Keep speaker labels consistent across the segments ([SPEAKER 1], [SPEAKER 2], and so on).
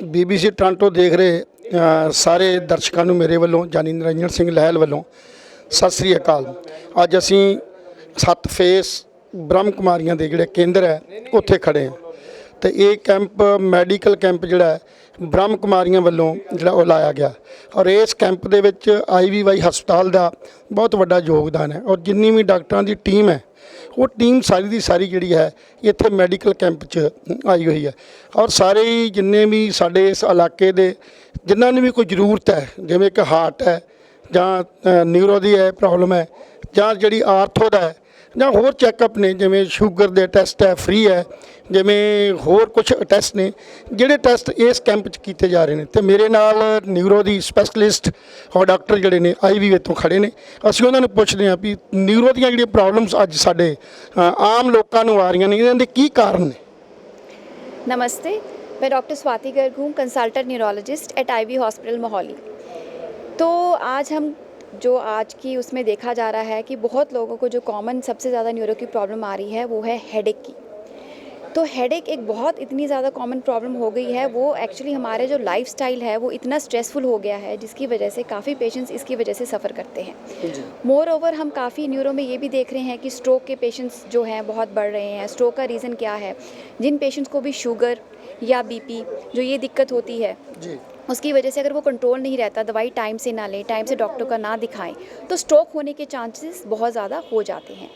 [SPEAKER 1] BBC Toronto ਦੇਖ ਰਹੇ ਸਾਰੇ ਦਰਸ਼ਕਾਂ ਨੂੰ ਮੇਰੇ ਵੱਲੋਂ ਜਾਨੀ ਨਿਰੰਜਨ ਸਿੰਘ ਲਹਿਲ ਵੱਲੋਂ ਸਤਿ ਸ੍ਰੀ ਅਕਾਲ। ਅੱਜ ਅਸੀਂ 7 ਫੇਸ ਬ੍ਰਹਮ ਕੁਮਾਰੀਆਂ ਦੇ ਜਿਹੜੇ ਕੇਂਦਰ ਹੈ ਉੱਥੇ ਖੜੇ ਹਾਂ ਤੇ ਇਹ ਕੈਂਪ ਮੈਡੀਕਲ ਕੈਂਪ ਜਿਹੜਾ ਹੈ ਬ੍ਰਹਮ ਕੁਮਾਰੀਆਂ ਵੱਲੋਂ ਜਿਹੜਾ ਉਹ ਲਾਇਆ ਗਿਆ ਔਰ ਇਸ ਕੈਂਪ ਦੇ ਵਿੱਚ IVY ਹਸਪਤਾਲ ਦਾ ਬਹੁਤ ਵੱਡਾ ਯੋਗਦਾਨ ਹੈ ਔਰ ਜਿੰਨੀ ਵੀ ਡਾਕਟਰਾਂ ਦੀ ਟੀਮ ਹੈ ਉਹ ਟੀਮ ਸਾਰੀ ਦੀ ਸਾਰੀ ਜਿਹੜੀ ਹੈ ਇੱਥੇ ਮੈਡੀਕਲ ਕੈਂਪ 'ਚ ਆਈ ਹੋਈ ਹੈ ਔਰ ਸਾਰੇ ਹੀ ਜਿੰਨੇ ਵੀ ਸਾਡੇ ਇਸ ਇਲਾਕੇ ਦੇ ਜਿਨ੍ਹਾਂ ਨੂੰ ਵੀ ਕੋਈ ਜ਼ਰੂਰਤ ਹੈ ਜਿਵੇਂ ਕਿ ਹਾਰਟ ਹੈ ਜਾਂ ਨਿਊਰੋ ਦੀ ਹੈ ਪ੍ਰੋਬਲਮ ਹੈ ਜਾਂ ਜਿਹੜੀ ਆਰਥੋ ਦਾ ਹੈ ਜਾਂ ਹੋਰ ਚੈੱਕਅਪ ਨੇ ਜਿਵੇਂ ਸ਼ੂਗਰ ਦੇ ਟੈਸਟ ਹੈ ਫ੍ਰੀ ਹੈ ਜਿਵੇਂ ਹੋਰ ਕੁਝ ਟੈਸਟ ਨੇ ਜਿਹੜੇ ਟੈਸਟ ਇਸ ਕੈਂਪ 'ਚ ਕੀਤੇ ਜਾ ਰਹੇ ਨੇ ਤੇ ਮੇਰੇ ਨਾਲ ਨਿਊਰੋ ਦੀ ਸਪੈਸ਼ਲਿਸਟ ਔਰ ਡਾਕਟਰ ਜਿਹੜੇ ਨੇ IVY ਤੋਂ ਖੜੇ ਨੇ। ਅਸੀਂ ਉਹਨਾਂ ਨੂੰ ਪੁੱਛਦੇ ਹਾਂ ਵੀ ਨਿਊਰੋ ਦੀਆਂ ਜਿਹੜੀਆਂ ਪ੍ਰੋਬਲਮਸ ਅੱਜ ਸਾਡੇ ਆਮ ਲੋਕਾਂ ਨੂੰ ਆ ਰਹੀਆਂ ਨੇ ਇਹਨਾਂ ਦੇ ਕੀ ਕਾਰਨ ਨੇ।
[SPEAKER 2] नमस्ते, मैं डॉक्टर स्वाति गर्ग हूँ, consultant neurologist at IVY hospital Mohali. तो आज हम जो आज की उसमें देखा जा रहा है कि बहुत लोगों को जो कॉमन सबसे ज़्यादा न्यूरो की प्रॉब्लम आ रही है वो है हेडेक की। तो हेडेक एक बहुत इतनी ज़्यादा कॉमन प्रॉब्लम हो गई है, वो एक्चुअली हमारे जो लाइफस्टाइल है वो इतना स्ट्रेसफुल हो गया है जिसकी वजह से काफ़ी पेशेंट्स इसकी वजह से सफ़र करते हैं। मोर ओवर हम काफ़ी न्यूरो में ये भी देख रहे हैं कि स्ट्रोक के पेशेंट्स जो हैं बहुत बढ़ रहे हैं। स्ट्रोक का रीज़न क्या है? जिन पेशेंट्स को भी शुगर या BP जो ये दिक्कत होती है उसकी वजह से अगर वो कंट्रोल नहीं रहता, दवाई टाइम से ना लें, टाइम से डॉक्टर का ना दिखाएं तो स्ट्रोक होने के चांसेस बहुत ज़्यादा हो जाते हैं।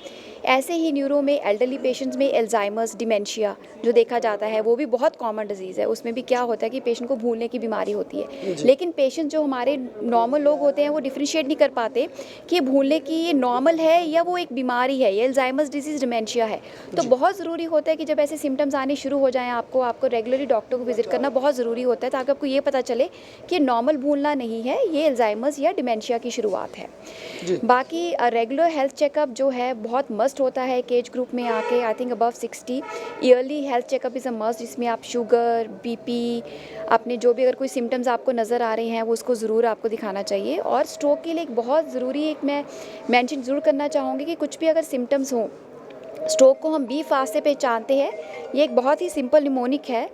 [SPEAKER 2] ऐसे ही न्यूरो में एल्डरली पेशेंट्स में एल्जाइमर्स डिमेंशिया जो देखा जाता है वो भी बहुत कॉमन डिजीज़ है। उसमें भी क्या होता है कि पेशेंट को भूलने की बीमारी होती है, लेकिन पेशेंट जो हमारे नॉर्मल लोग होते हैं वो डिफ्रेंशिएट नहीं कर पाते कि ये भूलने की ये नॉर्मल है या वो एक बीमारी है, ये एल्जाइमर्स डिजीज़ डिमेंशिया है। तो बहुत ज़रूरी होता है कि जब ऐसे सिम्टम्स आने शुरू हो जाएँ आपको रेगुलरली डॉक्टर को विजिट करना बहुत ज़रूरी होता है ताकि आपको ये पता चले कि नॉर्मल भूलना नहीं है, ये एल्जाइमर्स या डिमेंशिया की शुरुआत है। बाकी रेगुलर हेल्थ चेकअप जो है बहुत मस्ट होता है एक एज ग्रुप में आके, I think above 60 yearly health checkup is a must, जिसमें आप शुगर BP अपने जो भी अगर कोई सिम्टम्स आपको नज़र आ रहे हैं वो उसको ज़रूर आपको दिखाना चाहिए। और स्ट्रोक के लिए एक बहुत ज़रूरी एक मैं मेंशन ज़रूर करना चाहूँगी कि कुछ भी अगर सिम्टम्स हों, स्ट्रोक को हम B फास्ट से पहचानते हैं। ये एक बहुत ही सिंपल निमोनिक है।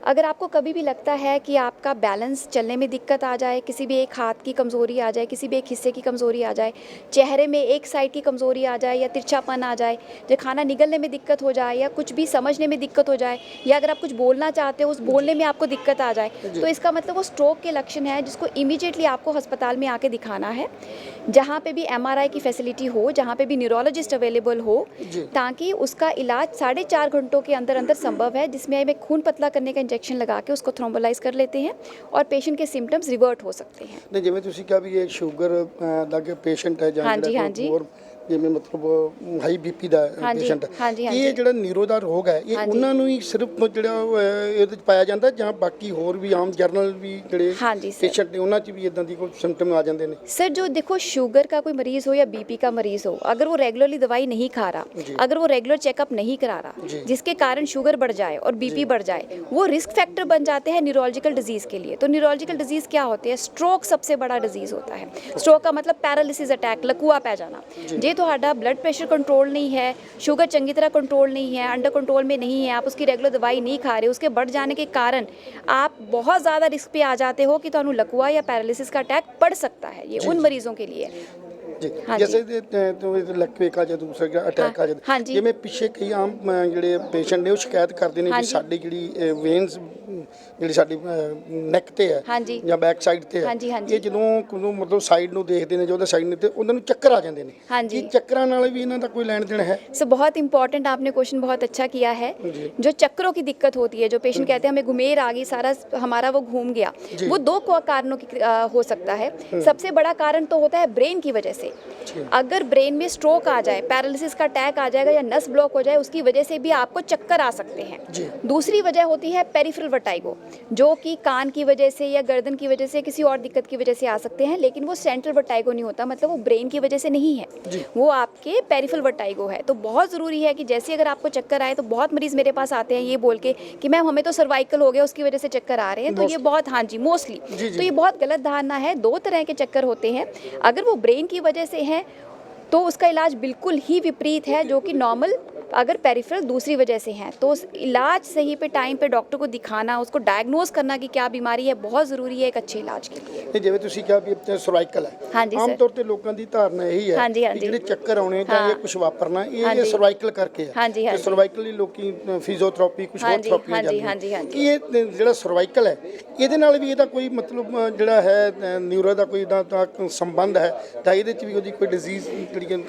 [SPEAKER 2] अगर आपको कभी भी लगता है कि आपका बैलेंस चलने में दिक्कत आ जाए, किसी भी एक हाथ की कमज़ोरी आ जाए, किसी भी एक हिस्से की कमज़ोरी आ जाए, चेहरे में एक साइड की कमज़ोरी आ जाए या तिरछापन आ जाए, जो खाना निगलने में दिक्कत हो जाए या कुछ भी समझने में दिक्कत हो जाए, या अगर आप कुछ बोलना चाहते हो उस बोलने में आपको दिक्कत आ जाए, तो इसका मतलब वो स्ट्रोक के लक्षण है जिसको इमीडिएटली आपको अस्पताल में आके दिखाना है, जहाँ पे भी MRI की फैसिलिटी हो, जहाँ पे भी न्यूरोलॉजिस्ट अवेलेबल हो, ताकि उसका इलाज 4.5 घंटों के अंदर अंदर संभव है, जिसमें हमें खून पतला करने का इंजेक्शन लगा के उसको थ्रोम्बोलाइज कर लेते हैं और पेशेंट के सिम्टम्स रिवर्ट हो सकते हैं।
[SPEAKER 1] नहीं जिवें तुसीं कहा भी ये शुगर दा के पेशेंट है ਜਾਂ ਜਿਹੜਾ ਹੋਰ ਜਿਵੇਂ ਮਤਲਬ ਹਾਈ BP ਦਾ ਪੇਸ਼ੈਂਟ ਇਹ ਜਿਹੜਾ ਨਿਊਰੋ ਦਾ ਰੋਗ ਹੈ ਇਹ ਉਹਨਾਂ ਨੂੰ ਹੀ ਸਿਰਫ ਜਿਹੜਾ ਇਹਦੇ ਵਿੱਚ ਪਾਇਆ ਜਾਂਦਾ ਜਾਂ ਬਾਕੀ ਹੋਰ ਵੀ ਆਮ ਜਰਨਲ ਵੀ ਜਿਹੜੇ पेशेंट ने ਉਹਨਾਂ 'ਚ ਵੀ ਇਦਾਂ ਦੀ ਕੋਈ सिम्टम आ जाते हैं?
[SPEAKER 2] सर जो देखो शुगर का कोई मरीज़ हो या BP का मरीज़ हो, अगर वो रेगुलरली दवाई नहीं खा रहा, अगर वो रेगुलर चेकअप नहीं करा रहा, जिसके कारण शुगर बढ़ जाए और BP बढ़ जाए, वो रिस्क फैक्टर बन जाते हैं न्यूरोलॉजिकल डिजीज़ के लिए। तो न्यूरोलॉजिकल डिजीज़ क्या होते हैं? स्ट्रोक सबसे बड़ा डिजीज़ होता है। स्ट्रोक का मतलब पैरालिसिस अटैक, लकवा पै जाना। जे ਤੁਹਾਡਾ ब्लड प्रेशर कंट्रोल नहीं है, शुगर चंगी तरह कंट्रोल नहीं है, अंडर कंट्रोल में नहीं है, आप उसकी रेगुलर दवाई नहीं खा रहे, उसके बढ़ जाने के कारण आप बहुत ज़्यादा रिस्क पे आ जाते हो कि ਤੁਹਾਨੂੰ लकवा या पैरालिसिस का अटैक पड़ सकता है। ये उन मरीज़ों के लिए
[SPEAKER 1] जैसे लकवे का जो दूसरा अटैक आ जाता है, जिवें पिछे कई आम ਜਿਹੜੇ ਪੇਸ਼ੈਂਟ ਨੇ ਉਹ ਸ਼ਿਕਾਇਤ ਕਰਦੇ ਨੇ ਕਿ ਸਾਡੀ ਜਿਹੜੀ ਵੇਨਸ ਜਿਹੜੀ ਸਾਡੀ ਨੈਕ ਤੇ ਹੈ ਜਾਂ ਬੈਕ ਸਾਈਡ ਤੇ ਹੈ, ਇਹ ਜਦੋਂ ਮਤਲਬ ਸਾਈਡ ਨੂੰ ਦੇਖਦੇ ਨੇ, ਜਦੋਂ ਸਾਈਡ ਨੇ ਤੇ ਉਹਨਾਂ ਨੂੰ ਚੱਕਰ ਆ ਜਾਂਦੇ ਨੇ। ਇਹ ਚੱਕਰਾਂ ਨਾਲ ਵੀ ਇਹਨਾਂ ਦਾ ਕੋਈ ਲੈਣ देन है?
[SPEAKER 2] सो बहुत इंपॉर्टेंट आपने क्वेश्चन बहुत अच्छा किया है। जो चक्करों की दिक्कत होती है, जो पेशेंट कहते हैं हमें घुमेर आ गई, सारा हमारा वो घूम गया, वो 2 कारणों की हो सकता है। सबसे बड़ा कारण तो होता है ब्रेन की वजह से। अगर ब्रेन में स्ट्रोक आ जाए, पैरालिसिस का अटैक आ जाएगा या नस ब्लॉक हो जाए, उसकी वजह से भी आपको चक्कर आ सकते हैं। दूसरी वजह होती है पेरिफेरल वर्टाइगो, जो कि कान की वजह से या गर्दन की वजह से किसी और दिक्कत की वजह से आ सकते हैं, लेकिन वो सेंट्रल वर्टाइगो नहीं होता, मतलब वो ब्रेन की वजह से नहीं है, वो आपके पेरिफेरल वर्टाइगो है। तो बहुत ज़रूरी है कि जैसे अगर आपको चक्कर आए, तो बहुत मरीज़ मेरे पास आते हैं ये बोल के कि मैम हमें तो सर्वाइकल हो गया उसकी वजह से चक्कर आ रहे हैं। तो ये बहुत मोस्टली तो ये बहुत गलत धारणा है। 2 तरह के चक्कर होते हैं। अगर वो ब्रेन की वजह से है तो उसका इलाज बिल्कुल ही विपरीत है, जो कि नॉर्मल अगर पेरिफेरल दूसरी वजह से हैं तो उस इलाज सही पे टाइम पे डॉक्टर को दिखाना, उसको डायग्नोज करना कि क्या बीमारी है, बहुत ज़रूरी है एक अच्छे इलाज के लिए।
[SPEAKER 1] ਇਹ ਜਿਵੇਂ ਤੁਸੀਂ ਕਿਹਾ ਵੀ ਸਰਵਾਈਕਲ ਹੈ,
[SPEAKER 2] ਹਾਂਜੀ
[SPEAKER 1] ਆਮ
[SPEAKER 2] ਸਰ।
[SPEAKER 1] ਤੌਰ ਤੇ ਲੋਕਾਂ ਦੀ ਧਾਰਨਾ ਇਹੀ ਹੈ
[SPEAKER 2] ਹਾਂਜੀ,
[SPEAKER 1] ਕਿ
[SPEAKER 2] ਹਾਂਜੀ।
[SPEAKER 1] ਜਿਹੜੇ ਚੱਕਰ ਆਉਣੇ ਜਾਂ ਇਹ ਕੁਝ ਵਾਪਰਨਾ ਇਹ
[SPEAKER 2] ਹਾਂਜੀ।
[SPEAKER 1] ਸਰਵਾਈਕਲ ਕਰਕੇ ਹੈ।
[SPEAKER 2] ਹਾਂਜੀ, ਹਾਂਜੀ।
[SPEAKER 1] ਸਰਵਾਈਕਲ ਲਈ ਲੋਕੀ ਫਿਜ਼ੀਓਥੈਰੇਪੀ ਕੁਝ ਹੋਰ
[SPEAKER 2] ਹਾਂਜੀ,
[SPEAKER 1] ਥੈਰੇਪੀਆਂ
[SPEAKER 2] ਹਾਂਜੀ,
[SPEAKER 1] ਜਾਂਦੀਆਂ
[SPEAKER 2] ਹਾਂਜੀ, ਹਾਂਜੀ।
[SPEAKER 1] ਕਿ ਇਹ ਜਿਹੜਾ ਸਰਵਾਈਕਲ ਹੈ ਇਹਦੇ ਨਾਲ ਵੀ ਇਹਦਾ ਕੋਈ ਮਤਲਬ ਜਿਹੜਾ ਹੈ ਨਿਊਰੋ ਦਾ ਕੋਈ ਦਾ ਸੰਬੰਧ है ਤਾਂ ਇਹਦੇ ਚ ਵੀ ਉਹਦੀ ਕੋਈ डिजीज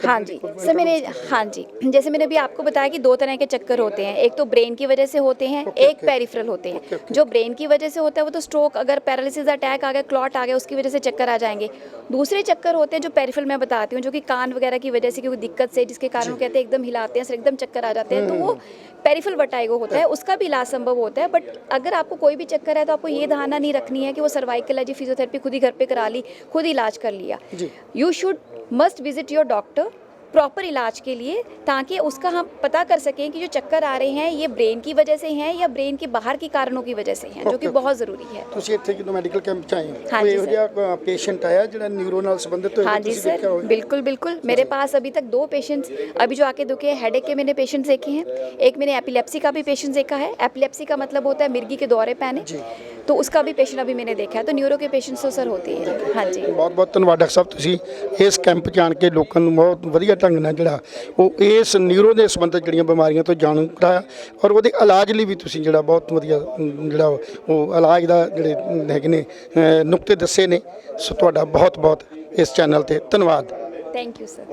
[SPEAKER 2] हाँ जी सर, मैंने हाँ जी जैसे मैंने अभी आपको बताया कि 2 तरह के चक्कर होते हैं, एक तो ब्रेन की वजह से होते हैं, एक पेरिफेरल होते हैं। जो ब्रेन की वजह से होता है वो तो स्ट्रोक, अगर पैरालिसिस अटैक आ गया, क्लॉट आ गया, उसकी वजह से चक्कर आ जाएंगे। दूसरे चक्कर होते हैं जो पेरिफेरल मैं बताती हूँ, जो कि कान वगैरह की वजह से कोई दिक्कत से, जिसके कारण वो कहते हैं एकदम हिलाते हैं सर एकदम चक्कर आ जाते हैं, तो वो पेरिफेरल वर्टाइगो होता है, उसका भी इलाज संभव होता है। बट अगर आपको कोई भी चक्कर है तो आपको ये धारणा नहीं रखनी है कि वो सर्वाइकल है जी, फिजियोथेरेपी खुद ही घर पे करा ली, खुद इलाज कर लिया। You should must visit your doctor proper इलाज के लिए, ताकि उसका हम पता कर सकें कि जो चक्कर आ रहे हैं ये ब्रेन की वजह से हैं या ब्रेन के बाहर की कारणों की वजह से हैं, जो कि बहुत ज़रूरी है।
[SPEAKER 1] ਤੁਸੀਂ ਇੱਥੇ ਜਦੋਂ ਮੈਡੀਕਲ ਕੈਂਪ ਚ ਆਏ ਹੋ
[SPEAKER 2] हाँ
[SPEAKER 1] ਕੋਈ
[SPEAKER 2] जी
[SPEAKER 1] ਇਹੋ ਜਿਹਾ ਪੇਸ਼ੈਂਟ ਆਇਆ ਜਿਹੜਾ ਨਿਊਰੋ ਨਾਲ ਸੰਬੰਧਿਤ ਹੋਇਆ
[SPEAKER 2] हाँ जी
[SPEAKER 1] ਤੁਸੀਂ ਦੇਖਿਆ
[SPEAKER 2] सर,
[SPEAKER 1] ਹੋਵੇ?
[SPEAKER 2] बिल्कुल बिल्कुल। मेरे पास अभी तक 2 पेशेंट्स अभी जो आके दुखे हैं, हेडेक के मैंने पेशेंट्स देखे हैं, एक मैंने एपिलेप्सी का भी पेशेंट देखा है। एपिलेप्सी का मतलब होता है मिर्गी के दौरे पैने, तो उसका भी पेशेंट अभी मैंने देखा है। तो न्यूरो के पेशेंट्स तो सर होते हैं। हाँ जी
[SPEAKER 1] ਬਹੁਤ ਬਹੁਤ ਧੰਨਵਾਦ ਡਾਕਟਰ ਸਾਹਿਬ, ਤੁਸੀਂ ਇਸ ਕੈਂਪ 'ਚ ਆਣ ਕੇ ਲੋਕਾਂ ਨੂੰ ਬਹੁਤ ਵਧੀਆ ਢੰਗ ਨਾਲ ਜਿਹੜਾ ਉਹ ਇਸ ਨਿਊਰੋ ਦੇ ਸੰਬੰਧਿਤ ਜਿਹੜੀਆਂ ਬਿਮਾਰੀਆਂ ਤੋਂ ਜਾਣੂ ਕਰਾਇਆ, ਔਰ ਉਹਦੇ ਇਲਾਜ ਲਈ ਵੀ ਤੁਸੀਂ ਜਿਹੜਾ ਬਹੁਤ ਵਧੀਆ ਜਿਹੜਾ ਉਹ ਇਲਾਜ ਦਾ ਜਿਹੜੇ ਹੈਗੇ ਨੇ ਨੁਕਤੇ ਦੱਸੇ ਨੇ। ਸੋ ਤੁਹਾਡਾ ਬਹੁਤ ਬਹੁਤ ਇਸ ਚੈਨਲ ਤੇ ਧੰਨਵਾਦ।
[SPEAKER 2] Thank you sir.